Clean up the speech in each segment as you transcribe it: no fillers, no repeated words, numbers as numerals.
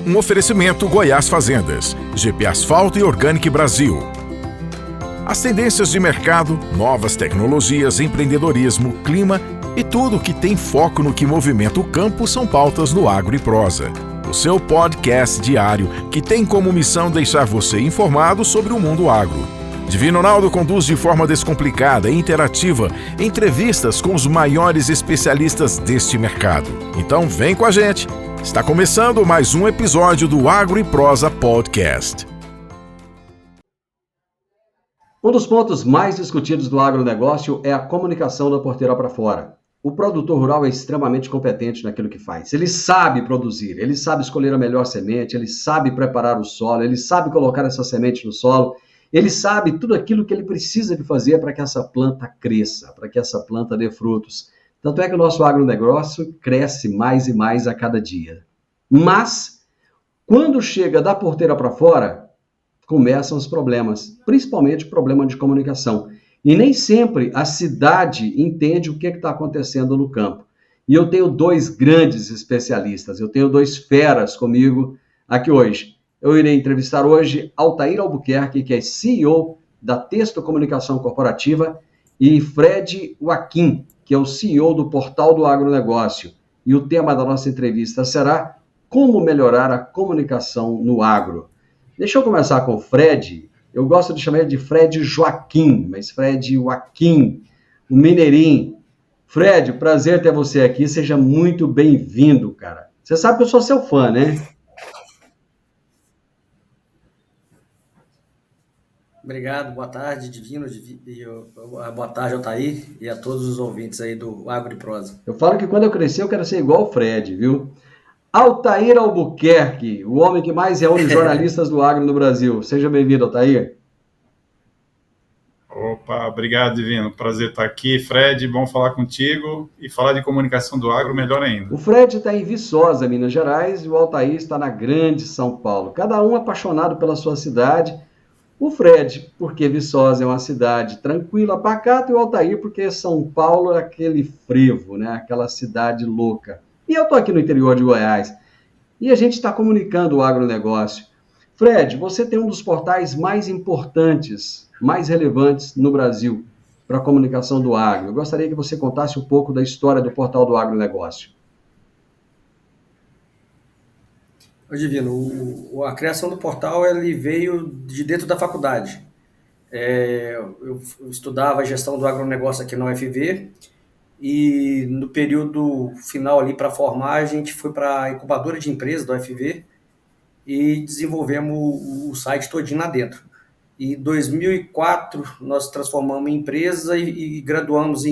Um oferecimento Goiás Fazendas, GP Asfalto e Organic Brasil. As tendências de mercado, novas tecnologias, empreendedorismo, clima e tudo que tem foco no que movimenta o campo são pautas no Agro e Prosa. O seu podcast diário que tem como missão deixar você informado sobre o mundo agro. Divino Ronaldo conduz de forma descomplicada e interativa entrevistas com os maiores especialistas deste mercado. Então vem com a gente! Está começando mais um episódio do Agro e Prosa Podcast. Um dos pontos mais discutidos do agronegócio é a comunicação da porteira para fora. O produtor rural é extremamente competente naquilo que faz. Ele sabe produzir, ele sabe escolher a melhor semente, ele sabe preparar o solo, ele sabe colocar essa semente no solo, ele sabe tudo aquilo que ele precisa de fazer para que essa planta cresça, para que essa planta dê frutos. Tanto é que o nosso agronegócio cresce mais e mais a cada dia. Mas, quando chega da porteira para fora, começam os problemas, principalmente o problema de comunicação. E nem sempre a cidade entende o que está acontecendo no campo. E eu tenho dois grandes especialistas, eu tenho dois feras comigo aqui hoje. Eu irei entrevistar hoje Altair Albuquerque, que é CEO da Texto Comunicação Corporativa, e Fred Joaquim, que é o CEO do Portal do Agronegócio. E o tema da nossa entrevista será como melhorar a comunicação no agro. Deixa eu começar com o Fred. Eu gosto de chamar ele de Fred Joaquim, mas Fred Joaquim, o mineirinho. Fred, prazer ter você aqui, seja muito bem-vindo, cara. Você sabe que eu sou seu fã, né? Obrigado, boa tarde, Divino, boa tarde, Altair, e a todos os ouvintes aí do Agro e Prosa. Eu falo que quando eu crescer eu quero ser igual o Fred, viu? Altair Albuquerque, o homem que mais reúne jornalistas do agro no Brasil. Seja bem-vindo, Altair. Opa, obrigado, Divino. Prazer estar aqui. Fred, bom falar contigo. E falar de comunicação do agro, melhor ainda. O Fred está em Viçosa, Minas Gerais, e o Altair está na grande São Paulo. Cada um apaixonado pela sua cidade. O Fred, porque Viçosa é uma cidade tranquila, pacata, e o Altair, porque São Paulo é aquele frevo, né? Aquela cidade louca. E eu estou aqui no interior de Goiás. E a gente está comunicando o agronegócio. Fred, você tem um dos portais mais importantes, mais relevantes no Brasil para a comunicação do agro. Eu gostaria que você contasse um pouco da história do Portal do Agronegócio. Divino, a criação do portal ele veio de dentro da faculdade. Eu estudava gestão do agronegócio aqui na UFV e no período final ali para formar a gente foi para a incubadora de empresas da UFV e desenvolvemos o site todinho lá dentro. Em 2004 nós transformamos em empresa e graduamos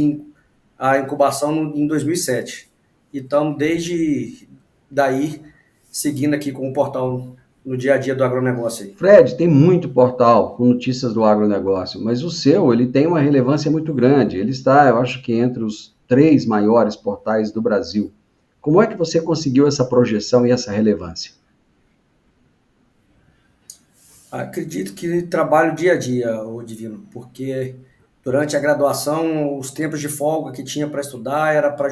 a incubação em 2007. Então desde daí seguindo aqui com o portal no dia a dia do agronegócio aí. Fred, tem muito portal com notícias do agronegócio, mas o seu, ele tem uma relevância muito grande. Ele está, eu acho que entre os 3 maiores portais do Brasil. Como é que você conseguiu essa projeção e essa relevância? Acredito que trabalho dia a dia, ô Divino, porque durante a graduação, os tempos de folga que tinha para estudar era para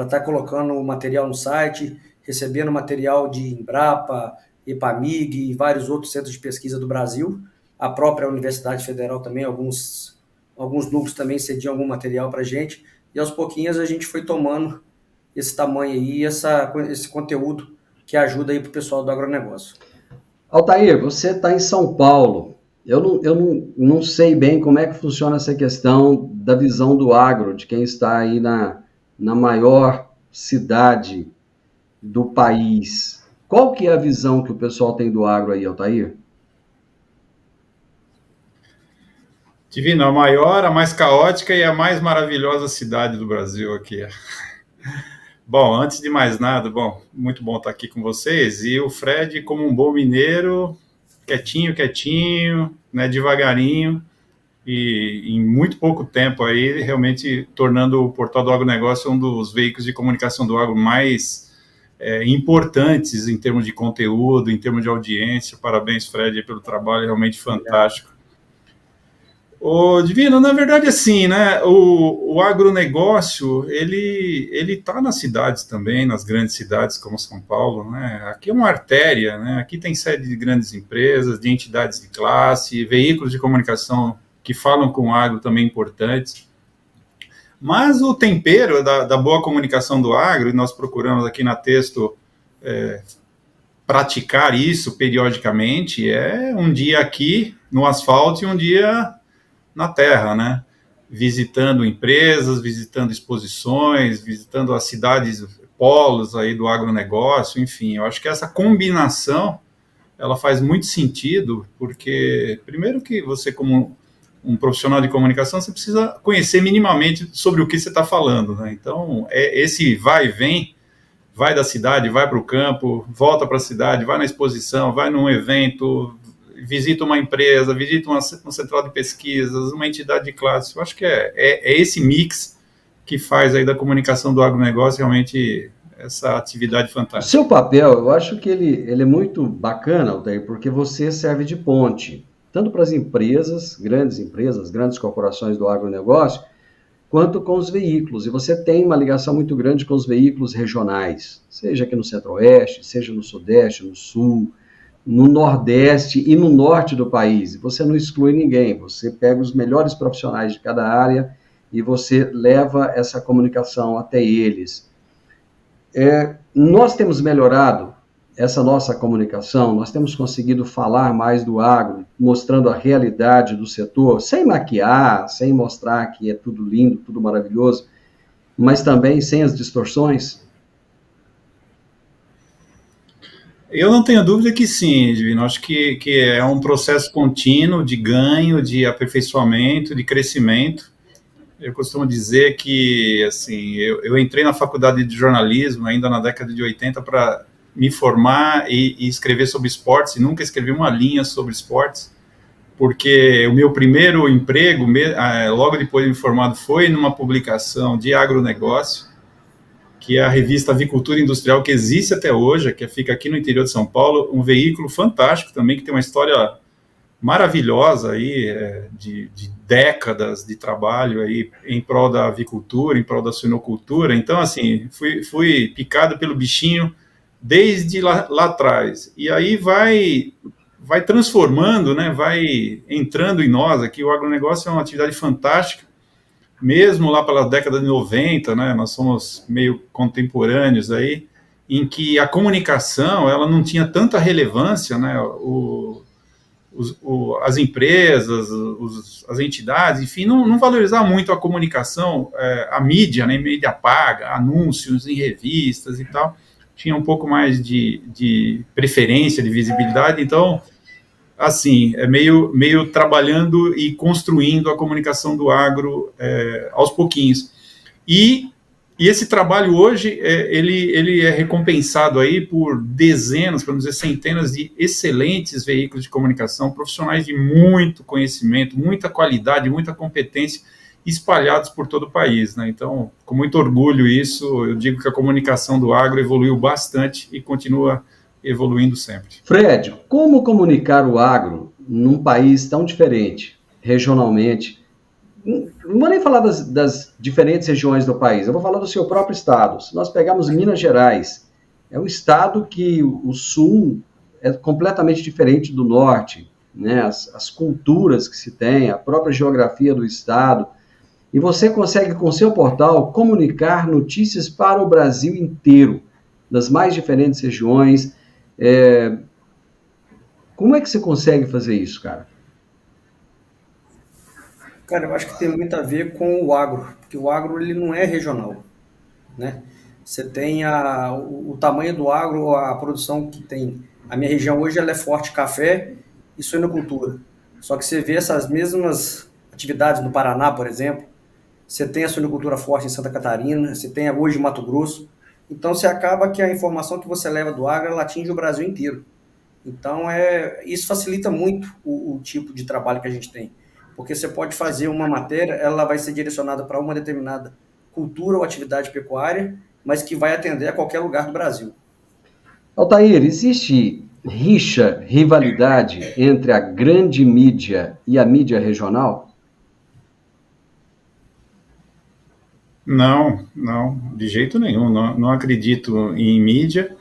estar colocando o material no site, recebendo material de Embrapa, EPAMIG e vários outros centros de pesquisa do Brasil. A própria Universidade Federal também, alguns núcleos também cediam algum material para a gente. E aos pouquinhos a gente foi tomando esse tamanho aí, esse conteúdo que ajuda aí para o pessoal do agronegócio. Altair, você está em São Paulo. Eu não sei bem como é que funciona essa questão da visão do agro, de quem está aí na maior cidade do país. Qual que é a visão que o pessoal tem do agro aí, Altair? Divino, a maior, a mais caótica e a mais maravilhosa cidade do Brasil aqui. Bom, antes de mais nada, muito bom estar aqui com vocês. E o Fred, como um bom mineiro, quietinho, né, devagarinho, e em muito pouco tempo aí, realmente tornando o Portal do Agronegócio um dos veículos de comunicação do agro mais importantes em termos de conteúdo, em termos de audiência. Parabéns, Fred, pelo trabalho realmente fantástico. Ô, Divino, na verdade, assim, né, o agronegócio, ele está nas cidades também, nas grandes cidades como São Paulo, né, aqui é uma artéria, né, aqui tem sede de grandes empresas, de entidades de classe, veículos de comunicação que falam com o agro também importantes, mas o tempero da boa comunicação do agro, e nós procuramos aqui na Texto praticar isso periodicamente, é um dia aqui no asfalto e um dia na terra, né? Visitando empresas, visitando exposições, visitando as cidades polos aí do agronegócio, enfim, eu acho que essa combinação, ela faz muito sentido, porque primeiro que você, como um profissional de comunicação, você precisa conhecer minimamente sobre o que você está falando, né? Então, esse vai e vem, vai da cidade, vai para o campo, volta para a cidade, vai na exposição, vai num evento, visita uma empresa, visita uma central de pesquisas, uma entidade de classe. Eu acho que é esse mix que faz aí da comunicação do agronegócio realmente essa atividade fantástica. O seu papel, eu acho que ele é muito bacana, Altair, porque você serve de ponte, tanto para as empresas, grandes corporações do agronegócio, quanto com os veículos. E você tem uma ligação muito grande com os veículos regionais, seja aqui no Centro-Oeste, seja no Sudeste, no Sul, no Nordeste e no Norte do país. Você não exclui ninguém, você pega os melhores profissionais de cada área e você leva essa comunicação até eles. Nós temos melhorado essa nossa comunicação, nós temos conseguido falar mais do agro, mostrando a realidade do setor, sem maquiar, sem mostrar que é tudo lindo, tudo maravilhoso, mas também sem as distorções. Eu não tenho dúvida que sim, Divino. Acho que é um processo contínuo de ganho, de aperfeiçoamento, de crescimento. Eu costumo dizer que, assim, eu entrei na faculdade de jornalismo ainda na década de 80 para me formar e escrever sobre esportes, e nunca escrevi uma linha sobre esportes, porque o meu primeiro emprego, logo depois de me formado, foi numa publicação de agronegócio, que é a revista Avicultura Industrial, que existe até hoje, que fica aqui no interior de São Paulo, um veículo fantástico também, que tem uma história maravilhosa aí, de décadas de trabalho aí em prol da avicultura, em prol da suinocultura. Então, assim, fui picado pelo bichinho desde lá atrás. E aí vai transformando, né, vai entrando em nós aqui. O agronegócio é uma atividade fantástica, mesmo lá pela década de 90, né, nós somos meio contemporâneos aí, em que a comunicação ela não tinha tanta relevância, né, as empresas, as entidades, enfim, não valorizavam muito a comunicação, a mídia, né, mídia paga, anúncios em revistas e tal, tinha um pouco mais de preferência, de visibilidade, então, assim, é meio trabalhando e construindo a comunicação do agro aos pouquinhos. E esse trabalho hoje, ele é recompensado aí por dezenas, para não dizer centenas de excelentes veículos de comunicação, profissionais de muito conhecimento, muita qualidade, muita competência, espalhados por todo o país, né? Então, com muito orgulho isso, eu digo que a comunicação do agro evoluiu bastante e continua evoluindo sempre. Fred, como comunicar o agro num país tão diferente, regionalmente? Não vou nem falar das diferentes regiões do país, eu vou falar do seu próprio estado. Se nós pegarmos Minas Gerais, é um estado que o sul é completamente diferente do norte, né? As culturas que se tem, a própria geografia do estado, e você consegue, com seu portal, comunicar notícias para o Brasil inteiro, das mais diferentes regiões. Como é que você consegue fazer isso, cara? Cara, eu acho que tem muito a ver com o agro, porque o agro ele não é regional, né? Você tem o tamanho do agro, a produção que tem. A minha região hoje ela é forte café e suinocultura. Só que você vê essas mesmas atividades no Paraná, por exemplo, você tem a suinocultura forte em Santa Catarina, você tem hoje Mato Grosso. Então, você acaba que a informação que você leva do agro, ela atinge o Brasil inteiro. Então, isso facilita muito o tipo de trabalho que a gente tem. Porque você pode fazer uma matéria, ela vai ser direcionada para uma determinada cultura ou atividade pecuária, mas que vai atender a qualquer lugar do Brasil. Altair, existe rivalidade entre a grande mídia e a mídia regional? Não, não, de jeito nenhum. Não, não acredito em mídia,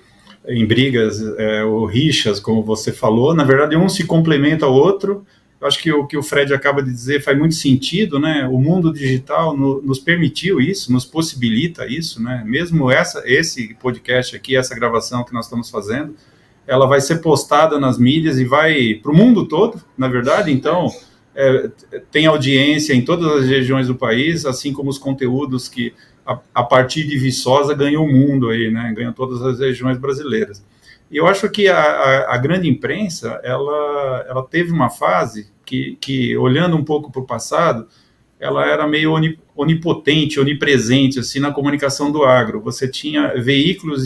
em brigas ou rixas, como você falou. Na verdade, um se complementa ao outro. Eu acho que o que o Fred acaba de dizer faz muito sentido, né? O mundo digital nos permitiu isso, nos possibilita isso, né? Mesmo esse podcast aqui, essa gravação que nós estamos fazendo, ela vai ser postada nas mídias e vai para o mundo todo, na verdade. Então, tem audiência em todas as regiões do país, assim como os conteúdos que, a partir de Viçosa, ganham o mundo aí, né? Ganham todas as regiões brasileiras. E eu acho que a grande imprensa, ela teve uma fase que, olhando um pouco para o passado, ela era meio onipotente, onipresente, assim, na comunicação do agro. Você tinha veículos,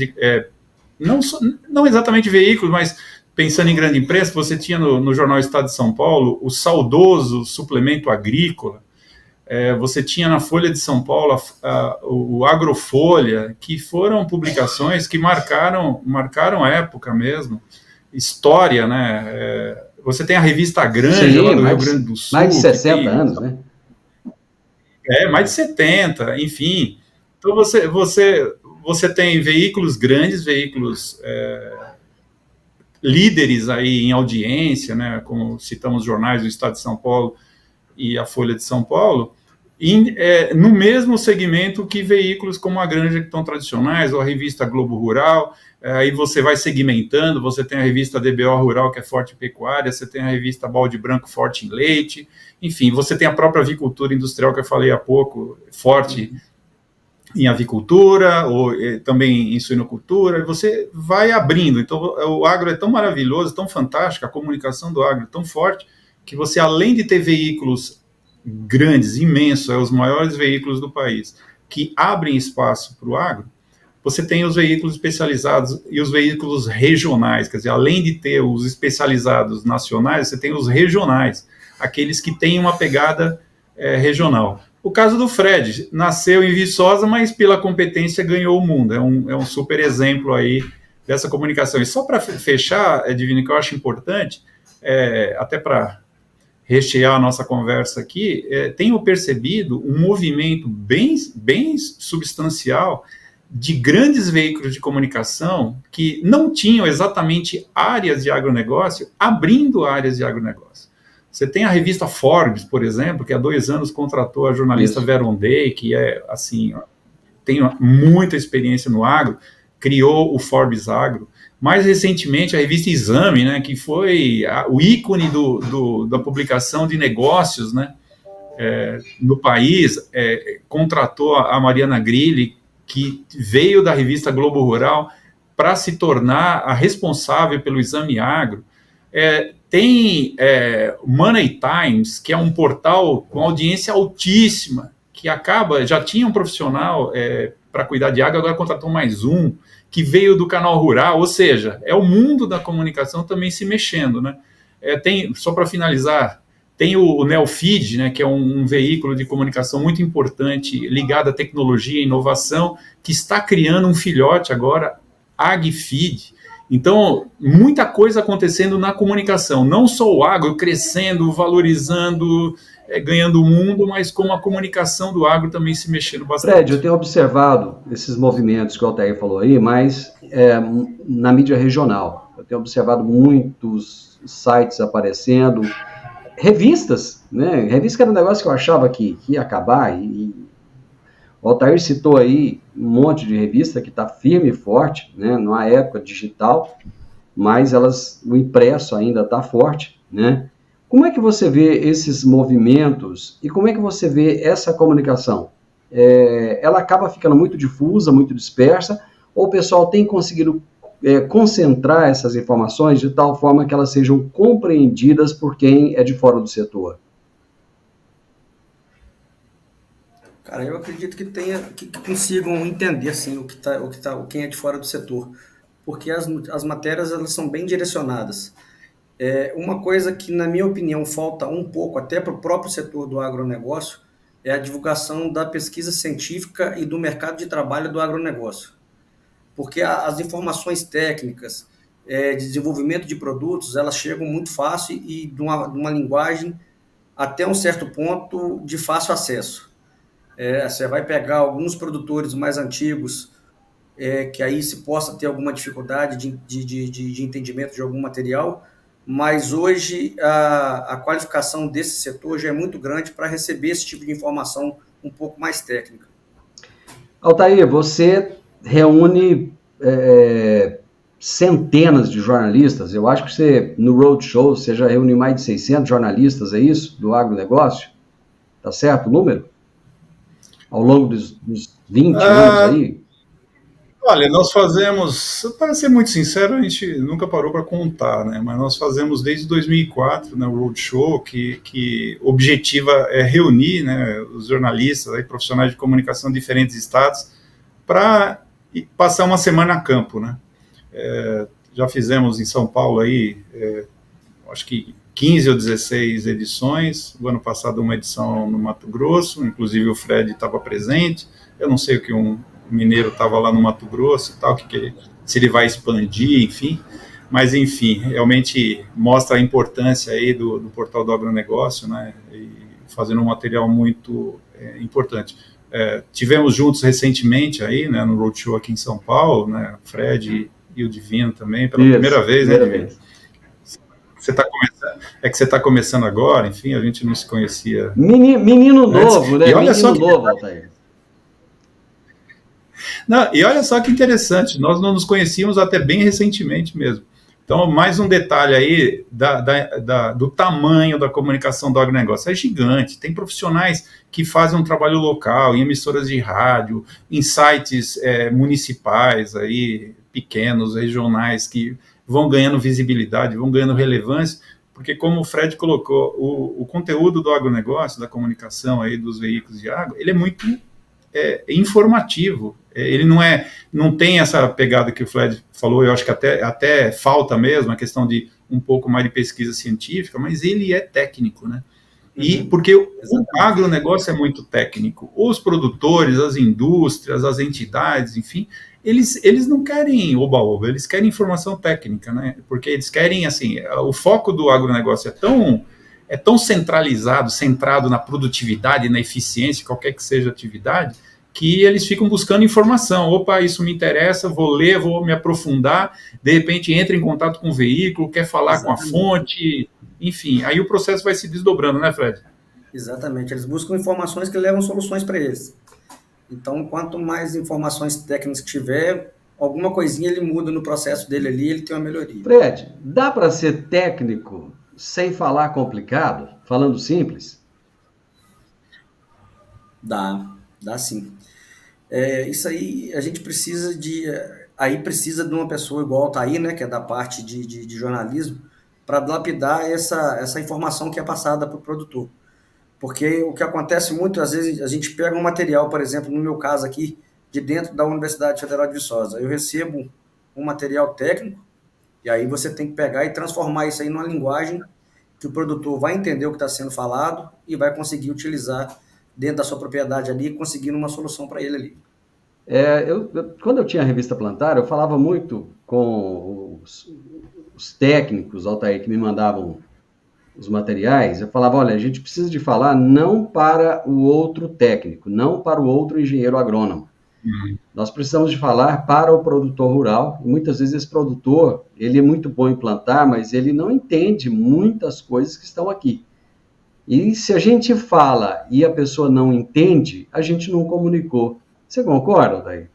não exatamente veículos, mas pensando em grande imprensa, você tinha no jornal Estado de São Paulo o saudoso suplemento agrícola, você tinha na Folha de São Paulo o Agrofolha, que foram publicações que marcaram a época mesmo, história, né? Você tem a revista Granja, lá do Rio Grande do Sul. Mais de 60 anos, né? Mais de 70, enfim. Então você tem veículos grandes, veículos líderes aí em audiência, né? Como citamos os jornais do Estado de São Paulo e a Folha de São Paulo, no mesmo segmento que veículos como a Granja, que estão tradicionais, ou a revista Globo Rural. Aí você vai segmentando, você tem a revista DBO Rural, que é forte em pecuária, você tem a revista Balde Branco, forte em leite, enfim, você tem a própria avicultura industrial, que eu falei há pouco, forte em avicultura, ou também em suinocultura, e você vai abrindo. Então, o agro é tão maravilhoso, tão fantástico, a comunicação do agro é tão forte, que você, além de ter veículos grandes, imensos, os maiores veículos do país, que abrem espaço para o agro, você tem os veículos especializados e os veículos regionais, quer dizer, além de ter os especializados nacionais, você tem os regionais, aqueles que têm uma pegada regional. O caso do Fred, nasceu em Viçosa, mas pela competência ganhou o mundo, é um super exemplo aí dessa comunicação. E só para fechar, Divino, que eu acho importante, até para rechear a nossa conversa aqui, tenho percebido um movimento bem substancial de grandes veículos de comunicação que não tinham exatamente áreas de agronegócio, abrindo áreas de agronegócio. Você tem a revista Forbes, por exemplo, que há 2 anos contratou a jornalista Veron Day, que tem muita experiência no agro, criou o Forbes Agro. Mais recentemente, a revista Exame, né, que foi o ícone da publicação de negócios, né, no país, contratou a Mariana Grilli, que veio da revista Globo Rural para se tornar a responsável pelo Exame Agro. Tem Money Times, que é um portal com audiência altíssima, que já tinha um profissional para cuidar de agro, agora contratou mais um, que veio do canal rural, ou seja, é o mundo da comunicação também se mexendo, né? Só para finalizar, tem o Neofeed, né, que é um veículo de comunicação muito importante, ligado à tecnologia e inovação, que está criando um filhote agora, AgFeed. Então, muita coisa acontecendo na comunicação, não só o agro crescendo, valorizando, ganhando o mundo, mas como a comunicação do agro também se mexendo bastante. Fred, eu tenho observado esses movimentos que o Altair falou aí, mas na mídia regional. Eu tenho observado muitos sites aparecendo, revistas, né? Revista que era um negócio que eu achava que ia acabar, e o Altair citou aí um monte de revista que está firme e forte, né? Numa época digital, mas o impresso ainda está forte, né? Como é que você vê esses movimentos e como é que você vê essa comunicação? Ela acaba ficando muito difusa, muito dispersa, ou o pessoal tem conseguido concentrar essas informações de tal forma que elas sejam compreendidas por quem é de fora do setor? Cara, eu acredito que consigam entender assim quem é de fora do setor, porque as matérias elas são bem direcionadas. Uma coisa que, na minha opinião, falta um pouco até para o próprio setor do agronegócio é a divulgação da pesquisa científica e do mercado de trabalho do agronegócio. Porque as informações técnicas de desenvolvimento de produtos, elas chegam muito fácil e de uma linguagem até um certo ponto de fácil acesso. Você vai pegar alguns produtores mais antigos, que aí se possa ter alguma dificuldade de entendimento de algum material, mas hoje a qualificação desse setor já é muito grande para receber esse tipo de informação um pouco mais técnica. Altair, você reúne centenas de jornalistas. Eu acho que você, no Roadshow, você já reúne mais de 600 jornalistas, é isso? Do agronegócio? Tá certo o número? Ao longo dos 20 anos aí? Olha, nós fazemos, para ser muito sincero, a gente nunca parou para contar, né? Mas nós fazemos desde 2004, né, o Roadshow, que objetiva é reunir, né, os jornalistas, aí, profissionais de comunicação de diferentes estados, para passar uma semana a campo, né? Já fizemos em São Paulo aí, acho que 15 ou 16 edições. O ano passado uma edição no Mato Grosso, inclusive o Fred estava presente. Eu não sei o que um mineiro estava lá no Mato Grosso e tal, se ele vai expandir, enfim. Mas, enfim, realmente mostra a importância aí do portal do agronegócio, né? E fazendo um material muito importante. Tivemos juntos recentemente aí, né, no Roadshow aqui em São Paulo, né, Fred e o Divino também, pela primeira vez, né, Divino? Você está começando agora, enfim, a gente não se conhecia. Menino novo, né? E olha menino novo, Altair. Não, e olha só que interessante, nós não nos conhecíamos até bem recentemente mesmo. Então, mais um detalhe aí do tamanho da comunicação do agronegócio. É gigante, tem profissionais que fazem um trabalho local, em emissoras de rádio, em sites municipais, aí, pequenos, regionais, que vão ganhando visibilidade, vão ganhando relevância, porque como o Fred colocou, o conteúdo do agronegócio, da comunicação aí dos veículos de agro, ele é muito informativo. Ele não tem essa pegada que o Fred falou, eu acho que até falta mesmo a questão de um pouco mais de pesquisa científica, mas ele é técnico, né? E porque o agronegócio é muito técnico. Os produtores, as indústrias, as entidades, enfim, eles não querem oba-oba, eles querem informação técnica, né? Porque eles querem, assim, o foco do agronegócio é tão centrado na produtividade, na eficiência, qualquer que seja a atividade, que eles ficam buscando informação. Opa, isso me interessa, vou ler, vou me aprofundar, de repente entra em contato com o veículo, quer falar Exatamente. Com a fonte, enfim, aí o processo vai se desdobrando, né, Fred? Exatamente, eles buscam informações que levam soluções para eles. Então, quanto mais informações técnicas tiver, alguma coisinha ele muda no processo dele ali, ele tem uma melhoria. Fred, dá para ser técnico sem falar complicado, falando simples? Dá sim. Isso aí a gente precisa precisa de uma pessoa igual tá aí, né, que é da parte de jornalismo, para lapidar essa informação que é passada para o produtor. Porque o que acontece muito, às vezes, a gente pega um material, por exemplo, no meu caso aqui, de dentro da Universidade Federal de Viçosa. Eu recebo um material técnico, e aí você tem que pegar e transformar isso aí numa linguagem que o produtor vai entender o que está sendo falado e vai conseguir utilizar dentro da sua propriedade ali, conseguindo uma solução para ele ali. Quando eu tinha a revista Plantar, eu falava muito com os técnicos, Altair, que me mandavam os materiais. Eu falava, olha, a gente precisa de falar não para o outro técnico, não para o outro engenheiro agrônomo. Nós precisamos de falar para o produtor rural. E muitas vezes esse produtor, ele é muito bom em plantar, mas ele não entende muitas coisas que estão aqui. E se a gente fala e a pessoa não entende, a gente não comunicou. Você concorda, Daí?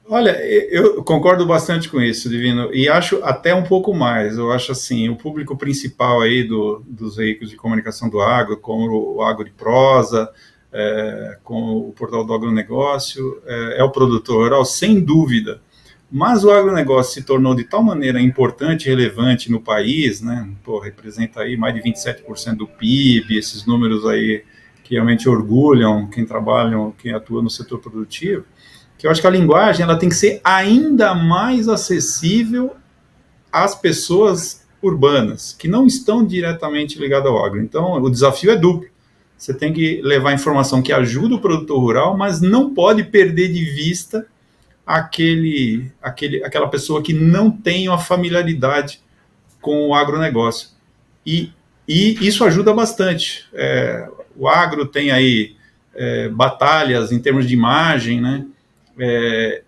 Olha, eu concordo bastante com isso, Divino, e acho até um pouco mais. Eu acho assim, o público principal aí dos veículos de comunicação do agro, como o Agro de Prosa, com o portal do agronegócio, é o produtor rural, sem dúvida. Mas o agronegócio se tornou de tal maneira importante e relevante no país, né? Representa aí mais de 27% do PIB, esses números aí que realmente orgulham quem atua no setor produtivo, que eu acho que a linguagem ela tem que ser ainda mais acessível às pessoas urbanas, que não estão diretamente ligadas ao agro. Então, o desafio é duplo. Você tem que levar informação que ajuda o produtor rural, mas não pode perder de vista aquela pessoa que não tem uma familiaridade com o agronegócio. E isso ajuda bastante. o agro tem aí batalhas em termos de imagem, né?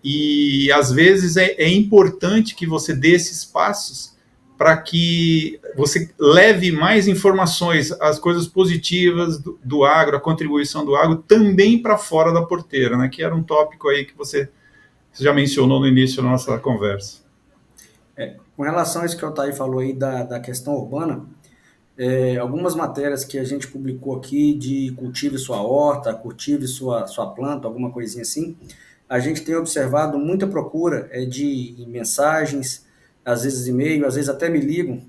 E às vezes é importante que você dê esses passos para que você leve mais informações, as coisas positivas do agro, a contribuição do agro, também para fora da porteira, né? Que era um tópico aí que você já mencionou no início da nossa conversa. Com relação a isso que o Altair falou aí da questão urbana, algumas matérias que a gente publicou aqui de cultive sua horta, cultive sua planta, alguma coisinha assim, a gente tem observado muita procura de mensagens, às vezes e-mail, às vezes até me ligam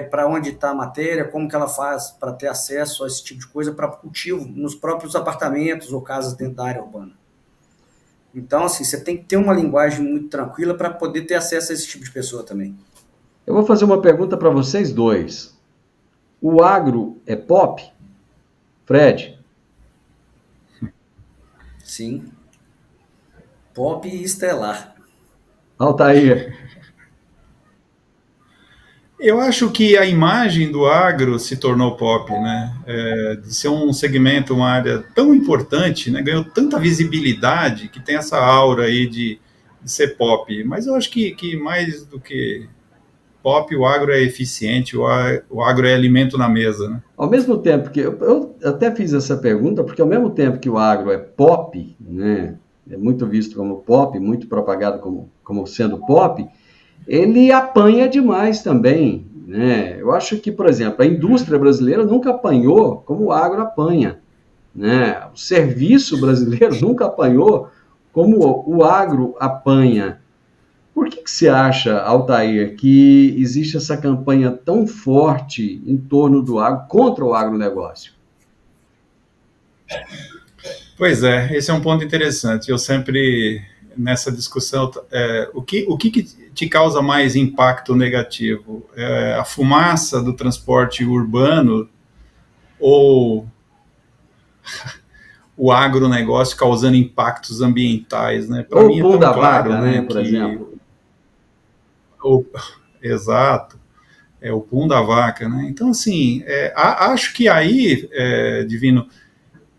para onde está a matéria, como que ela faz para ter acesso a esse tipo de coisa para cultivo nos próprios apartamentos ou casas dentro da área urbana. Então, assim, você tem que ter uma linguagem muito tranquila para poder ter acesso a esse tipo de pessoa também. Eu vou fazer uma pergunta para vocês dois. O agro é pop? Fred? Sim. Pop e estelar. Altair? Eu acho que a imagem do agro se tornou pop, né? De ser um segmento, uma área tão importante, né? Ganhou tanta visibilidade que tem essa aura aí de ser pop. Mas eu acho que mais do que pop, o agro é eficiente, o agro é alimento na mesa, né? Ao mesmo tempo que... Eu até fiz essa pergunta, porque ao mesmo tempo que o agro é pop, né? É muito visto como pop, muito propagado como sendo pop, ele apanha demais também, né? Eu acho que, por exemplo, a indústria brasileira nunca apanhou como o agro apanha, né? O serviço brasileiro nunca apanhou como o agro apanha. Por que você acha, Altair, que existe essa campanha tão forte em torno do agro, contra o agronegócio? Pois é, esse é um ponto interessante. Eu sempre, nessa discussão, o que te causa mais impacto negativo? A fumaça do transporte urbano ou o agronegócio causando impactos ambientais, né? Ou o pão da vaca, né, por exemplo. Exato, o pum da vaca, né? Então, assim, acho que aí, Divino,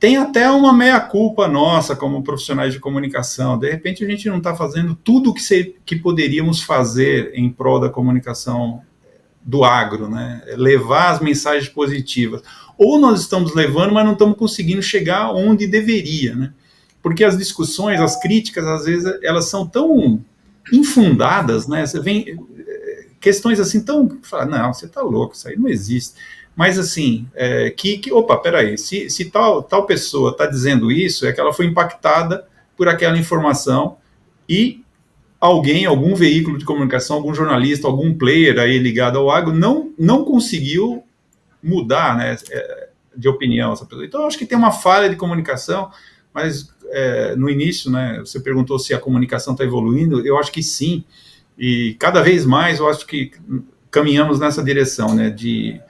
tem até uma meia-culpa nossa como profissionais de comunicação. De repente, a gente não está fazendo tudo que poderíamos fazer em prol da comunicação do agro, né? Levar as mensagens positivas. Ou nós estamos levando, mas não estamos conseguindo chegar onde deveria, né? Porque as discussões, as críticas, às vezes, elas são tão infundadas, né? Você vem questões assim tão... Não, você está louco, isso aí não existe. Mas assim, opa, peraí, se tal pessoa está dizendo isso, é que ela foi impactada por aquela informação e algum veículo de comunicação, algum jornalista, algum player aí ligado ao agro não conseguiu mudar, né, de opinião essa pessoa. Então, eu acho que tem uma falha de comunicação, mas no início, né, você perguntou se a comunicação está evoluindo, eu acho que sim, e cada vez mais eu acho que caminhamos nessa direção, né, de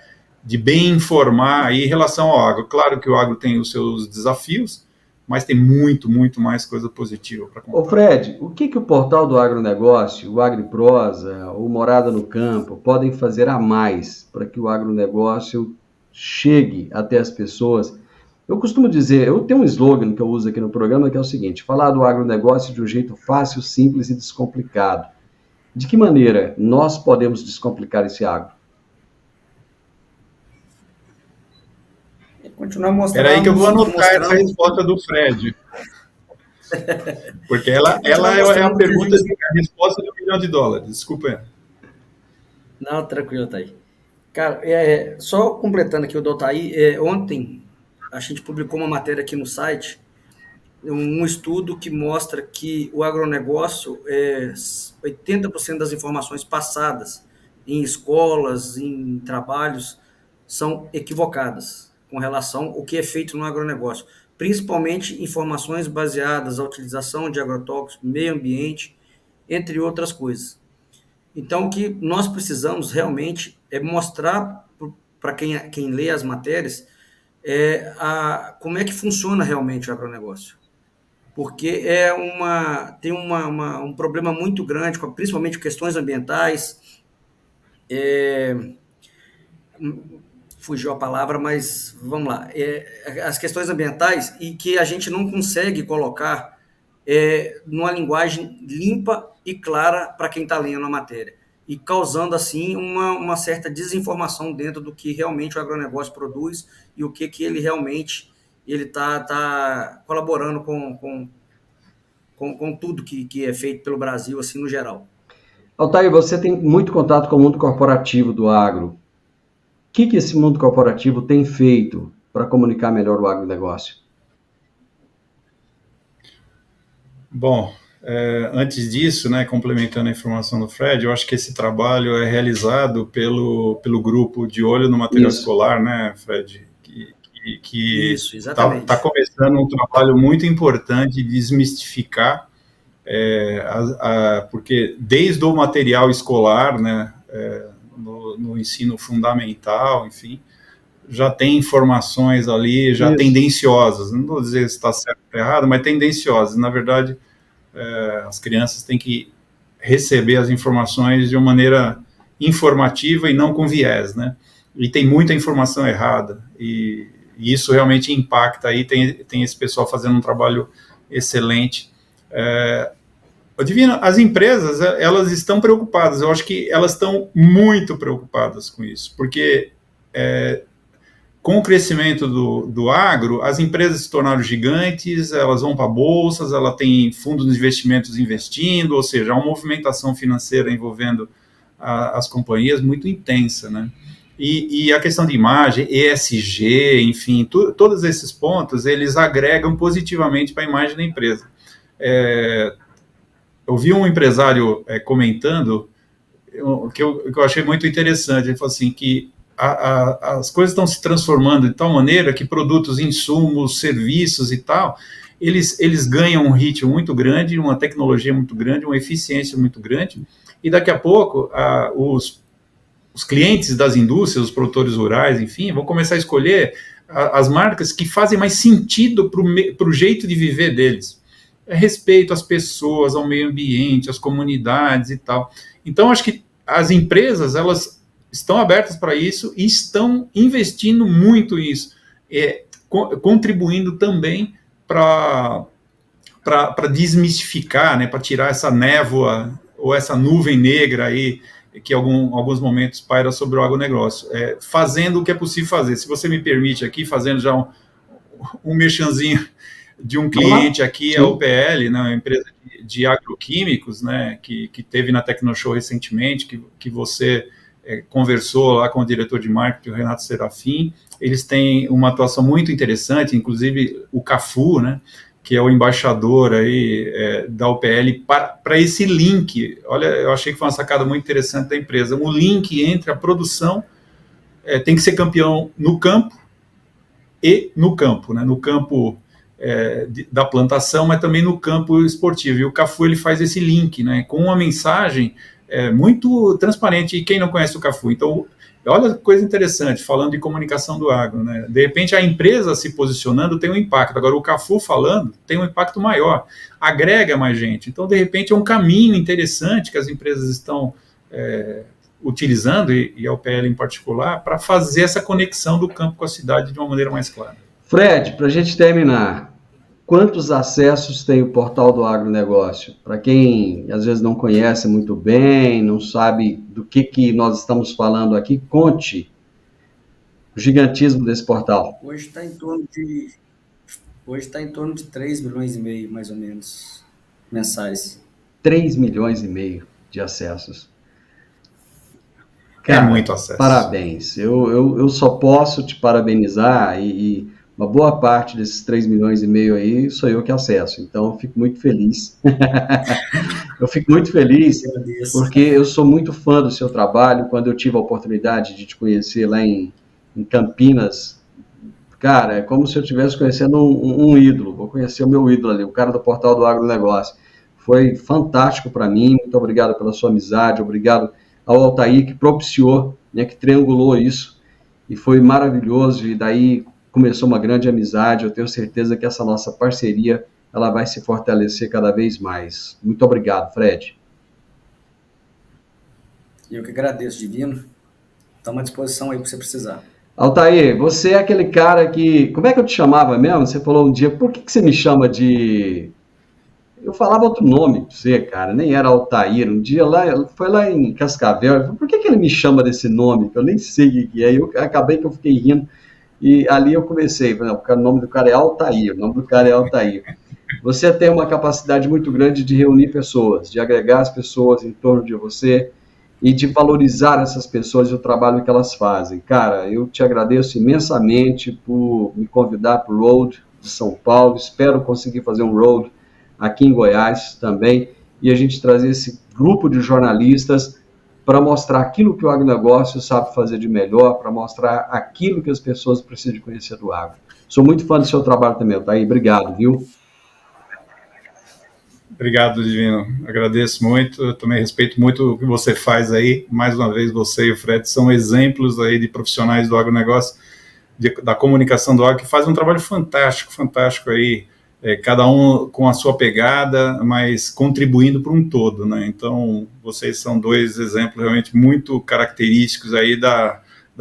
bem informar aí em relação ao agro. Claro que o agro tem os seus desafios, mas tem muito, muito mais coisa positiva para contar. Ô Fred, o que o portal do agronegócio, o AgriProsa, o Morada no Campo podem fazer a mais para que o agronegócio chegue até as pessoas? Eu costumo dizer, eu tenho um slogan que eu uso aqui no programa que é o seguinte: falar do agronegócio de um jeito fácil, simples e descomplicado. De que maneira nós podemos descomplicar esse agro? Continuar mostrando. Era aí que eu vou anotar essa resposta do Fred. Porque ela é a pergunta, a resposta do $1 milhão. Desculpa aí. Não, tranquilo, tá aí. Cara, só completando aqui o do Altair, ontem a gente publicou uma matéria aqui no site, um estudo que mostra que o agronegócio, 80% das informações passadas em escolas, em trabalhos, são equivocadas com relação ao que é feito no agronegócio, principalmente informações baseadas na utilização de agrotóxicos, meio ambiente, entre outras coisas. Então, o que nós precisamos realmente é mostrar para quem lê as matérias como é que funciona realmente o agronegócio. Porque tem um problema muito grande, principalmente questões ambientais, fugiu a palavra, mas vamos lá. As questões ambientais e que a gente não consegue colocar numa linguagem limpa e clara para quem está lendo a matéria, e causando, assim, uma certa desinformação dentro do que realmente o agronegócio produz e o que ele realmente tá colaborando com tudo que é feito pelo Brasil, assim, no geral. Altair, você tem muito contato com o mundo corporativo do agro. O que esse mundo corporativo tem feito para comunicar melhor o agronegócio? Bom, antes disso, né, complementando a informação do Fred, eu acho que esse trabalho é realizado pelo grupo de olho no material escolar, né, Fred? Que Isso, exatamente. Tá começando um trabalho muito importante de desmistificar, porque desde o material escolar, né, no ensino fundamental, enfim, já tem informações ali, já tendenciosas, não vou dizer se está certo ou errado, mas tendenciosas. Na verdade, as crianças têm que receber as informações de uma maneira informativa e não com viés, né? E tem muita informação errada, e isso realmente impacta. Aí tem esse pessoal fazendo um trabalho excelente. Divino, as empresas, elas estão preocupadas, eu acho que elas estão muito preocupadas com isso, porque com o crescimento do agro, as empresas se tornaram gigantes, elas vão para bolsas, ela tem fundos de investimentos investindo, ou seja, há uma movimentação financeira envolvendo as companhias muito intensa, né? E a questão de imagem, ESG, enfim, todos esses pontos, eles agregam positivamente para a imagem da empresa. Eu vi um empresário comentando que eu achei muito interessante. Ele falou assim, que as coisas estão se transformando de tal maneira que produtos, insumos, serviços e tal, eles ganham um ritmo muito grande, uma tecnologia muito grande, uma eficiência muito grande, e daqui a pouco os clientes das indústrias, os produtores rurais, enfim, vão começar a escolher as marcas que fazem mais sentido para o jeito de viver deles. Respeito às pessoas, ao meio ambiente, às comunidades e tal. Então, acho que as empresas, elas estão abertas para isso e estão investindo muito nisso, contribuindo também para desmistificar, né, para tirar essa névoa ou essa nuvem negra aí que alguns momentos paira sobre o agronegócio, fazendo o que é possível fazer. Se você me permite aqui, fazendo já um merchanzinho de um cliente aqui, a UPL, né, uma empresa de agroquímicos, né, que teve na Tecnoshow recentemente, que você conversou lá com o diretor de marketing, o Renato Serafim. Eles têm uma atuação muito interessante, inclusive o Cafu, né, que é o embaixador aí, da UPL, para esse link. Olha, eu achei que foi uma sacada muito interessante da empresa. Um link entre a produção, tem que ser campeão no campo e no campo, né, no campo da plantação, mas também no campo esportivo. E o Cafu, ele faz esse link, né, com uma mensagem muito transparente. E quem não conhece o Cafu? Então, olha que coisa interessante, falando de comunicação do agro, né? De repente, a empresa se posicionando tem um impacto. Agora, o Cafu falando tem um impacto maior, agrega mais gente. Então, de repente, é um caminho interessante que as empresas estão utilizando, e a UPL em particular, para fazer essa conexão do campo com a cidade de uma maneira mais clara. Fred, para a gente terminar, quantos acessos tem o portal do agronegócio? Para quem às vezes não conhece muito bem, não sabe do que nós estamos falando aqui, conte o gigantismo desse portal. Hoje está em torno de 3 milhões e meio, mais ou menos, mensais. 3 milhões e meio de acessos. Cara, muito acesso. Parabéns. Eu só posso te parabenizar e uma boa parte desses 3 milhões e meio aí sou eu que acesso, então eu fico muito feliz. Eu fico muito feliz porque eu sou muito fã do seu trabalho. Quando eu tive a oportunidade de te conhecer lá em Campinas, cara, é como se eu estivesse conhecendo um ídolo. Vou conhecer o meu ídolo ali, o cara do portal do agronegócio. Foi fantástico para mim. Muito obrigado pela sua amizade, obrigado ao Altair que propiciou, né, que triangulou isso, e foi maravilhoso. E daí começou uma grande amizade. Eu tenho certeza que essa nossa parceria ela vai se fortalecer cada vez mais. Muito obrigado, Fred. Eu que agradeço, Divino. Estamos à disposição aí para você precisar. Altair, você é aquele cara que... Como é que eu te chamava mesmo? Você falou um dia, por que você me chama de... Eu falava outro nome pra você, cara, nem era Altair. Um dia foi lá em Cascavel, eu falei, por que ele me chama desse nome? Que eu nem sei o que é. Eu acabei que eu fiquei rindo. E ali eu comecei, o nome do cara é Altair, o nome do cara é Altair. Você tem uma capacidade muito grande de reunir pessoas, de agregar as pessoas em torno de você e de valorizar essas pessoas e o trabalho que elas fazem. Cara, eu te agradeço imensamente por me convidar para o Road de São Paulo. Espero conseguir fazer um Road aqui em Goiás também e a gente trazer esse grupo de jornalistas para mostrar aquilo que o agronegócio sabe fazer de melhor, para mostrar aquilo que as pessoas precisam de conhecer do agro. Sou muito fã do seu trabalho também, Altair. Obrigado, viu? Obrigado, Divino. Agradeço muito. Eu também respeito muito o que você faz aí. Mais uma vez, você e o Fred são exemplos aí de profissionais do agronegócio, da comunicação do agro, que fazem um trabalho fantástico, fantástico aí, cada um com a sua pegada, mas contribuindo para um todo, né? Então, vocês são dois exemplos realmente muito característicos aí da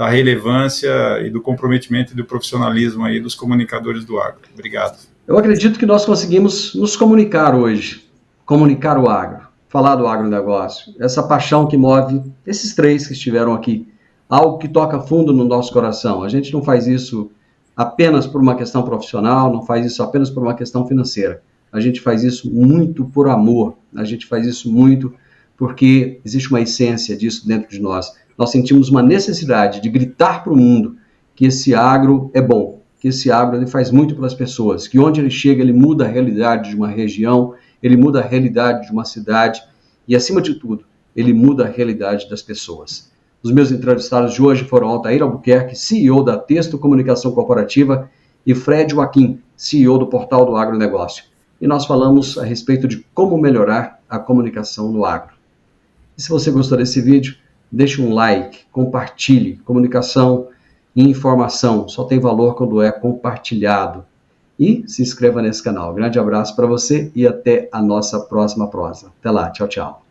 relevância e do comprometimento e do profissionalismo aí dos comunicadores do agro. Obrigado. Eu acredito que nós conseguimos nos comunicar hoje, comunicar o agro, falar do agronegócio, essa paixão que move esses três que estiveram aqui, algo que toca fundo no nosso coração. A gente não faz isso apenas por uma questão profissional, não faz isso apenas por uma questão financeira. A gente faz isso muito por amor, a gente faz isso muito porque existe uma essência disso dentro de nós. Nós sentimos uma necessidade de gritar para o mundo que esse agro é bom, que esse agro ele faz muito pelas pessoas, que onde ele chega ele muda a realidade de uma região, ele muda a realidade de uma cidade e, acima de tudo, ele muda a realidade das pessoas. Os meus entrevistados de hoje foram Altair Albuquerque, CEO da Texto Comunicação Corporativa, e Fred Joaquim, CEO do Portal do Agronegócio. E nós falamos a respeito de como melhorar a comunicação no agro. E se você gostou desse vídeo, deixe um like, compartilhe. Comunicação e informação só tem valor quando é compartilhado. E se inscreva nesse canal. Grande abraço para você e até a nossa próxima prosa. Até lá, tchau, tchau.